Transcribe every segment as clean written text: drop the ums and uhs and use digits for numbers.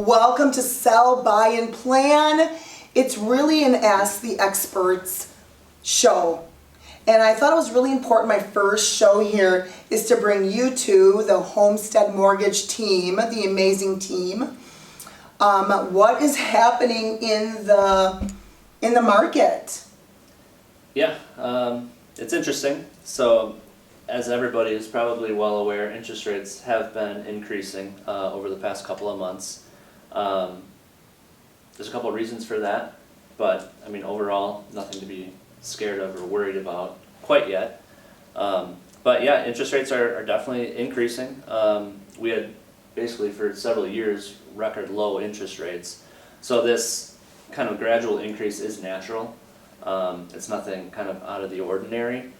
Welcome to Sell.Buy.Plan. It's really an Ask the Experts show. And I thought it was really important, my first show here is to bring you to the Homestead Mortgage team, the amazing team. What is happening in the market? Yeah, it's interesting. So, as everybody is probably well aware, interest rates have been increasing over the past couple of months. There's a couple of reasons for that, but I mean overall, nothing to be scared of or worried about quite yet. But yeah, interest rates are definitely increasing. We had basically for several years record low interest rates. So this kind of gradual increase is natural. It's nothing kind of out of the ordinary.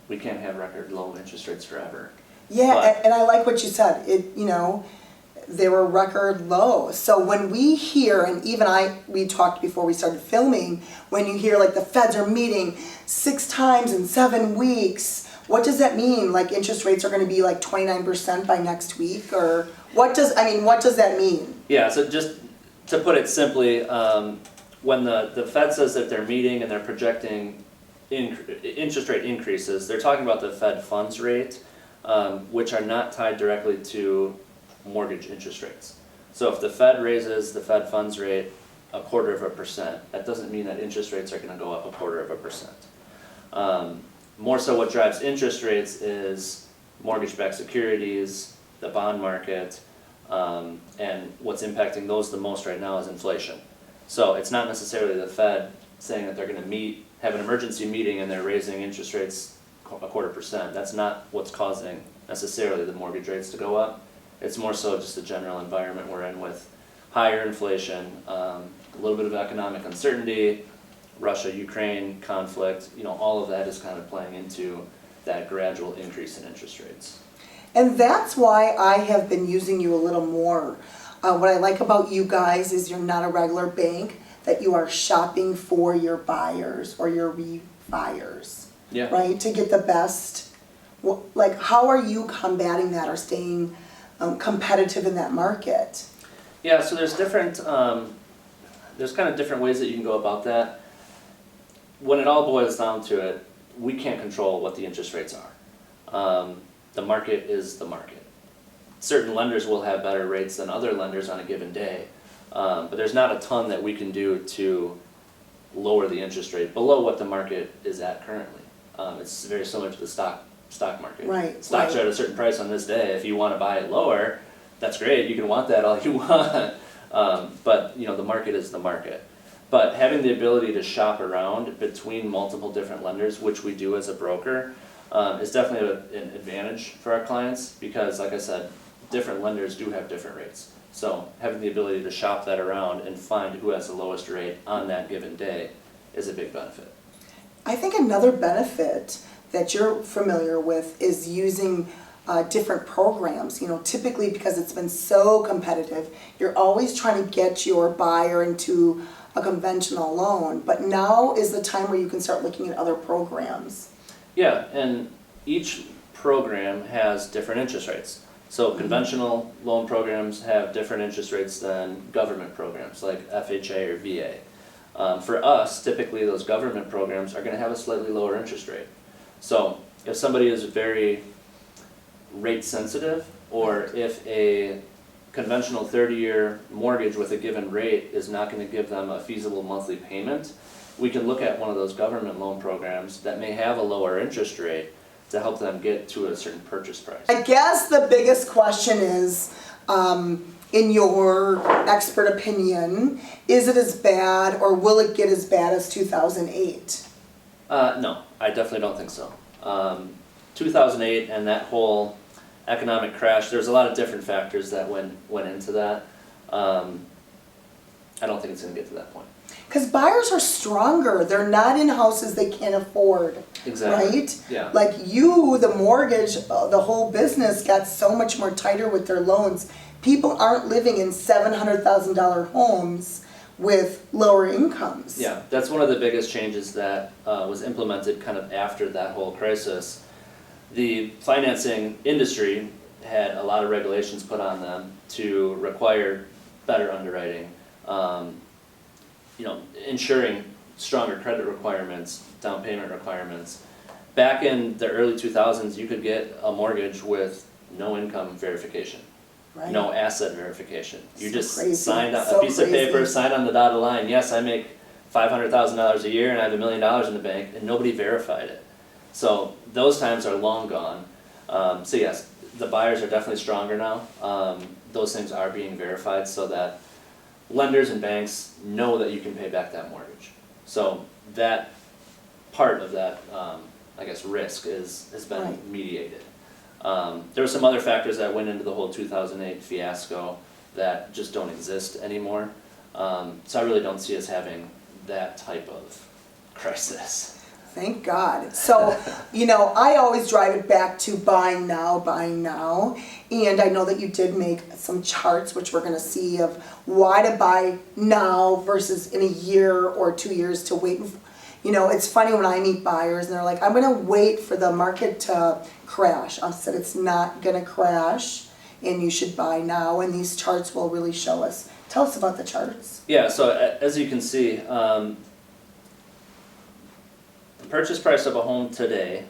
We can't have record low interest rates forever. Yeah, and I like what you said. They were record low. So when we hear, and even we talked before we started filming, when you hear like the feds are meeting 6 times in 7 weeks, what does that mean? Like interest rates are going to be like 29% by next week, or what does that mean? Yeah, so just to put it simply, when the Fed says that they're meeting and they're projecting interest rate increases, they're talking about the Fed funds rate, which are not tied directly to mortgage interest rates. So if the Fed raises the Fed funds rate 0.25%, that doesn't mean that interest rates are going to go up 0.25%. More so what drives interest rates is mortgage-backed securities, the bond market, and what's impacting those the most right now is inflation. So it's not necessarily the Fed saying that they're going to have an emergency meeting and they're raising interest rates 0.25%. That's not what's causing necessarily the mortgage rates to go up. It's more so just the general environment we're in with higher inflation, a little bit of economic uncertainty, Russia-Ukraine conflict, all of that is kind of playing into that gradual increase in interest rates. And that's why I have been using you a little more. What I like about you guys is you're not a regular bank, that you are shopping for your buyers or your refuyers, yeah. Right? To get the best. Like, how are you combating that or staying competitive in that market? Yeah, so there's different, there's kind of different ways that you can go about that. When it all boils down to it, we can't control what the interest rates are. The market is the market. Certain lenders will have better rates than other lenders on a given day, but there's not a ton that we can do to lower the interest rate below what the market is at currently. It's very similar to the stock market. Right. Stocks are at a certain price on this day. If you want to buy it lower, that's great. You can want that all you want, but the market is the market. But having the ability to shop around between multiple different lenders, which we do as a broker, is definitely an advantage for our clients because, like I said, different lenders do have different rates. So having the ability to shop that around and find who has the lowest rate on that given day is a big benefit. I think another benefit that you're familiar with is using different programs. Typically because it's been so competitive, you're always trying to get your buyer into a conventional loan, but now is the time where you can start looking at other programs. Yeah, and each program has different interest rates. So conventional loan programs have different interest rates than government programs like FHA or VA. For us, typically those government programs are going to have a slightly lower interest rate. So if somebody is very rate sensitive, or if a conventional 30-year mortgage with a given rate is not going to give them a feasible monthly payment, we can look at one of those government loan programs that may have a lower interest rate to help them get to a certain purchase price. I guess the biggest question is, in your expert opinion, is it as bad or will it get as bad as 2008? No, I definitely don't think so. 2008 and that whole economic crash, there's a lot of different factors that went into that. I don't think it's going to get to that point. Because buyers are stronger. They're not in houses they can't afford. Exactly. Right? Yeah. Like the mortgage, the whole business got so much more tighter with their loans. People aren't living in $700,000 homes with lower incomes. Yeah, that's one of the biggest changes that was implemented kind of after that whole crisis. The financing industry had a lot of regulations put on them to require better underwriting, ensuring stronger credit requirements, down payment requirements. Back in the early 2000s, you could get a mortgage with no income verification, Right. no asset verification. You So just crazy. signed a So piece of paper, crazy. signed on the dotted line, yes, I make $500,000 a year and I have $1 million in the bank, and nobody verified it. So those times are long gone. So yes, the buyers are definitely stronger now. Those things are being verified so that lenders and banks know that you can pay back that mortgage. So that part of that, risk has been Right. mediated. There were some other factors that went into the whole 2008 fiasco that just don't exist anymore. So I really don't see us having that type of crisis. Thank God. So, I always drive it back to buying now. And I know that you did make some charts, which we're going to see, of why to buy now versus in a year or 2 years to wait. It's funny when I meet buyers and they're like, I'm going to wait for the market to crash. I said, it's not going to crash and you should buy now. And these charts will really show us. Tell us about the charts. Yeah, so as you can see, the purchase price of a home today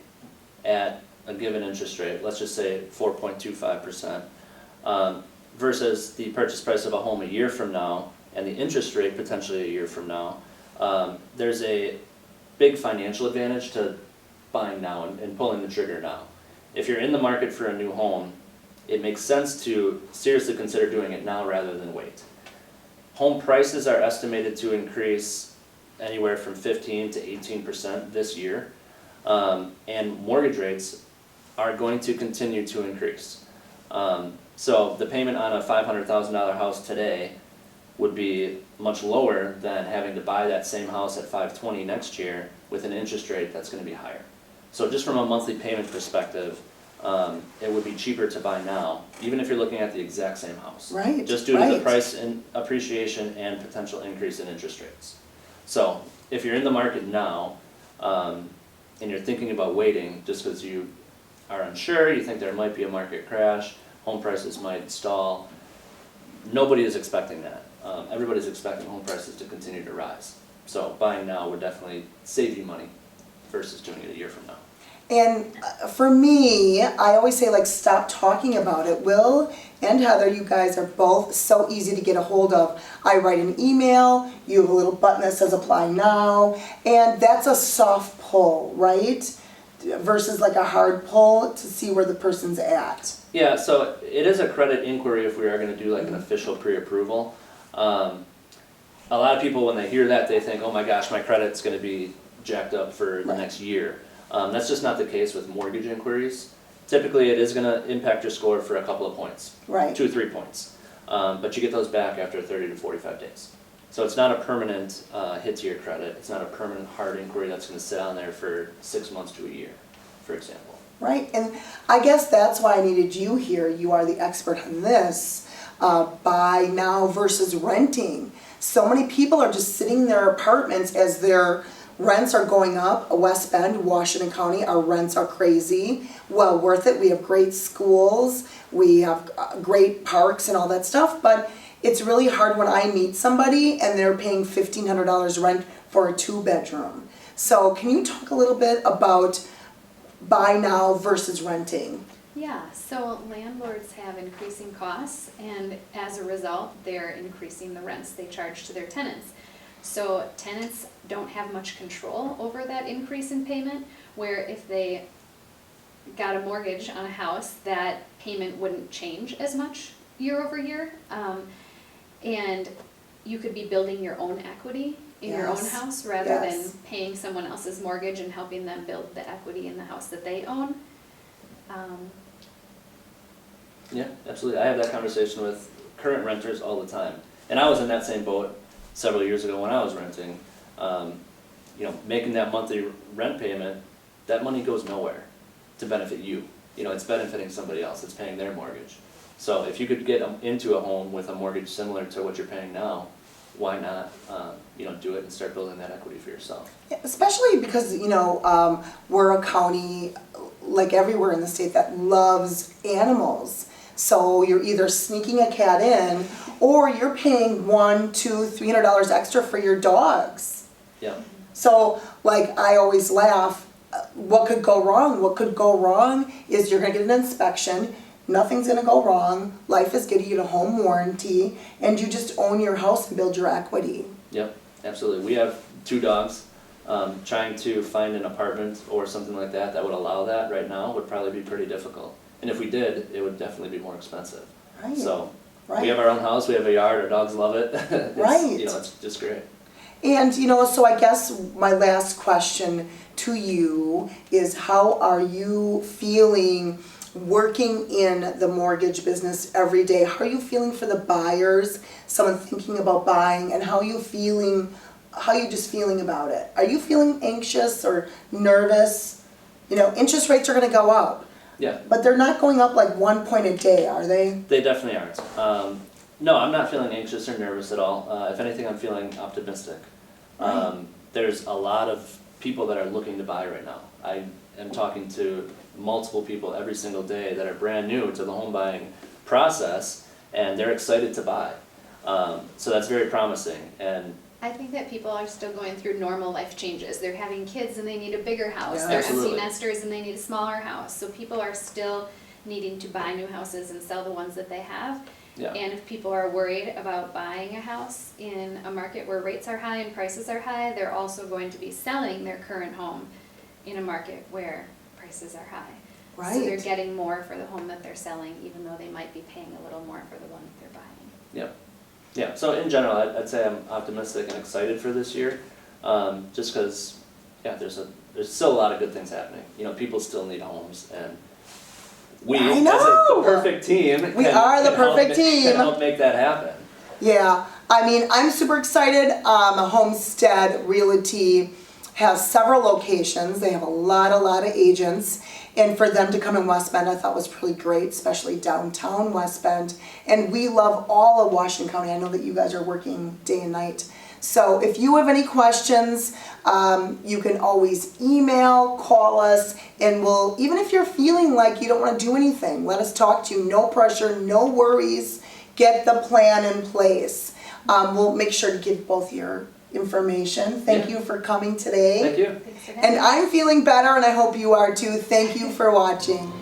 at a given interest rate, let's just say 4.25%, versus the purchase price of a home a year from now and the interest rate potentially a year from now, there's a big financial advantage to buying now and pulling the trigger now. If you're in the market for a new home, it makes sense to seriously consider doing it now rather than wait. Home prices are estimated to increase anywhere from 15 to 18% this year, and mortgage rates are going to continue to increase. So the payment on a $500,000 house today would be much lower than having to buy that same house at $520,000 next year with an interest rate that's going to be higher. So just from a monthly payment perspective, it would be cheaper to buy now, even if you're looking at the exact same house. Right, Just due to the right. price and appreciation and potential increase in interest rates. So if you're in the market now, and you're thinking about waiting just because you are unsure, you think there might be a market crash, home prices might stall, nobody is expecting that. Everybody's expecting home prices to continue to rise. So buying now would definitely save you money versus doing it a year from now. And for me, I always say, stop talking about it. Will and Heather, you guys are both so easy to get a hold of. I write an email, you have a little button that says apply now, and that's a soft pull, right? Versus a hard pull to see where the person's at. Yeah, so it is a credit inquiry if we are going to do an official pre-approval. A lot of people, when they hear that, they think, oh my gosh, my credit's going to be jacked up for the next year. That's just not the case with mortgage inquiries. Typically, it is going to impact your score for a couple of points, Right. 2 or 3 points. But you get those back after 30 to 45 days. So it's not a permanent hit to your credit. It's not a permanent hard inquiry that's going to sit on there for 6 months to a year, for example. Right, and I guess that's why I needed you here. You are the expert on this. Buy now versus renting. So many people are just sitting in their apartments as their rents are going up. West Bend, Washington County, our rents are crazy. Well worth it. We have great schools. We have great parks and all that stuff. But it's really hard when I meet somebody and they're paying $1,500 rent for a 2-bedroom. So can you talk a little bit about buy now versus renting? Yeah, so landlords have increasing costs, and as a result, they're increasing the rents they charge to their tenants. So tenants don't have much control over that increase in payment, where if they got a mortgage on a house, that payment wouldn't change as much year over year. And you could be building your own equity in your own Yes. house rather Yes. than paying someone else's mortgage and helping them build the equity in the house that they own. Yeah, absolutely. I have that conversation with current renters all the time. And I was in that same boat several years ago when I was renting. Making that monthly rent payment, that money goes nowhere to benefit you. It's benefiting somebody else. It's paying their mortgage. So if you could get into a home with a mortgage similar to what you're paying now, why not, do it and start building that equity for yourself? Especially because, we're a county like everywhere in the state, that loves animals. So you're either sneaking a cat in, or you're paying $100, $200, $300 extra for your dogs. Yeah. So, like, I always laugh, what could go wrong? What could go wrong is you're gonna get an inspection, nothing's gonna go wrong, life is good, you get a home warranty, and you just own your house and build your equity. Yep, absolutely. We have 2 dogs. Trying to find an apartment or something like that that would allow that right now would probably be pretty difficult. And if we did, it would definitely be more expensive. Right. So, Right. we have our own house, we have a yard, our dogs love it. It's, Right. You know, it's just great. And, so I guess my last question to you is, how are you feeling working in the mortgage business every day? How are you feeling for the buyers, someone thinking about buying, and how are you feeling, how are you just feeling about it? Are you feeling anxious or nervous? Interest rates are gonna go up, Yeah, but they're not going up like 1 point a day, are they? they definitely aren't. No, I'm not feeling anxious or nervous at all. If anything, I'm feeling optimistic. There's a lot of people that are looking to buy right now. I am talking to multiple people every single day that are brand new to the home buying process, and they're excited to buy. So that's very promising. And I think that people are still going through normal life changes. They're having kids and they need a bigger house. Yeah. They're Absolutely. empty nesters and they need a smaller house. So people are still needing to buy new houses and sell the ones that they have. yeah, And if people are worried about buying a house in a market where rates are high and prices are high, they're also going to be selling their current home in a market where prices are high. So they're Right. getting more for the home that they're selling, even though they might be paying a little more for the one that they're buying. yeah. Yeah, so in general, I'd say I'm optimistic and excited for this year, just because, yeah, there's still a lot of good things happening. People still need homes, and we, I as know! the perfect team, We are the perfect team. can help make that happen. Yeah, I'm super excited. Homestead Realty has several locations. They have a lot of agents. And for them to come in West Bend, I thought was really great, especially downtown West Bend. And we love all of Washington County. I know that you guys are working day and night. So if you have any questions, you can always email, call us, and even if you're feeling like you don't want to do anything, let us talk to you. No pressure, no worries. Get the plan in place. We'll make sure to give both your information. Thank you for coming today. Thank you. Thanks for having And me. I'm feeling better, and I hope you are too. Thank you for watching.